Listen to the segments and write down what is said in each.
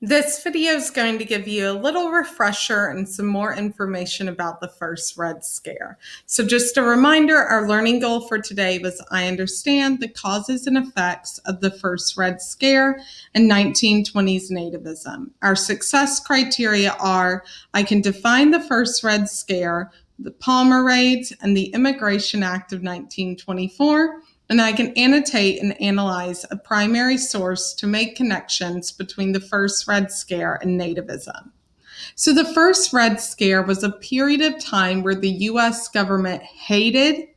This video is going to give you a little refresher and some more information about the first Red Scare. So just a reminder, our learning goal for today was I understand the causes and effects of the first Red Scare and 1920s nativism. Our success criteria are I can define the first Red Scare, the Palmer Raids, and the Immigration Act of 1924, and I can annotate and analyze a primary source to make connections between the first Red Scare and nativism. So the first Red Scare was a period of time where the U.S. government hated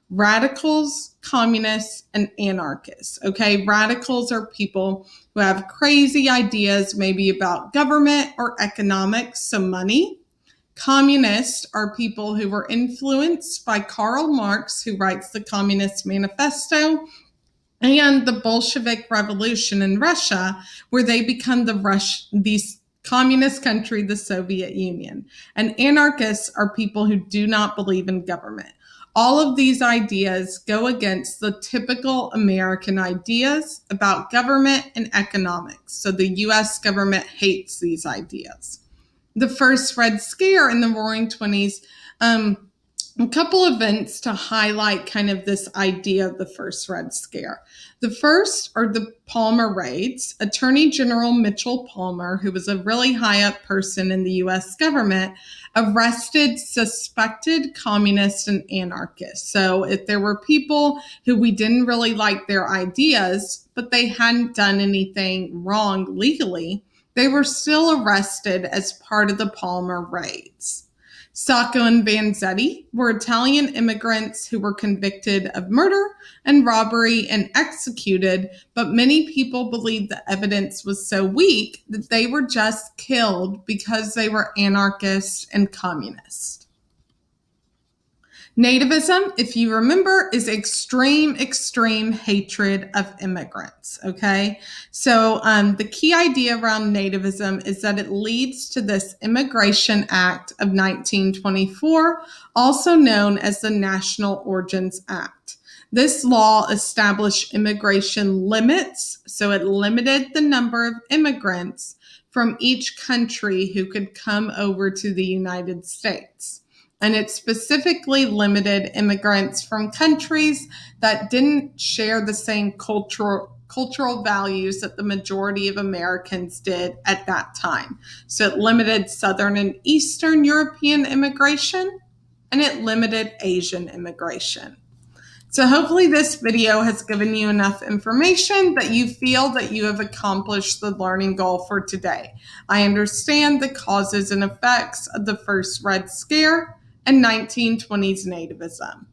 radicals, communists, and anarchists. Okay, radicals are people who have crazy ideas, maybe about government or economics, so money. Communists are people who were influenced by Karl Marx, who writes the Communist Manifesto, and the Bolshevik Revolution in Russia, where they become the communist country, the Soviet Union. And anarchists are people who do not believe in government. All of these ideas go against the typical American ideas about government and economics. So the US government hates these ideas. The first Red Scare in the Roaring Twenties, a couple events to highlight kind of this idea of the first Red Scare. The first are the Palmer Raids. Attorney General Mitchell Palmer, who was a really high up person in the US government, arrested suspected communists and anarchists. So if there were people who we didn't really like their ideas, but they hadn't done anything wrong legally, they were still arrested as part of the Palmer Raids. Sacco and Vanzetti were Italian immigrants who were convicted of murder and robbery and executed, but many people believed the evidence was so weak that they were just killed because they were anarchists and communists. Nativism, if you remember, is extreme hatred of immigrants, okay? So the key idea around nativism is that it leads to this Immigration Act of 1924, also known as the National Origins Act. This law established immigration limits, so it limited the number of immigrants from each country who could come over to the United States. And it specifically limited immigrants from countries that didn't share the same cultural values that the majority of Americans did at that time. So it limited Southern and Eastern European immigration, and it limited Asian immigration. So hopefully this video has given you enough information that you feel that you have accomplished the learning goal for today. I understand the causes and effects of the first Red Scare and 1920s nativism.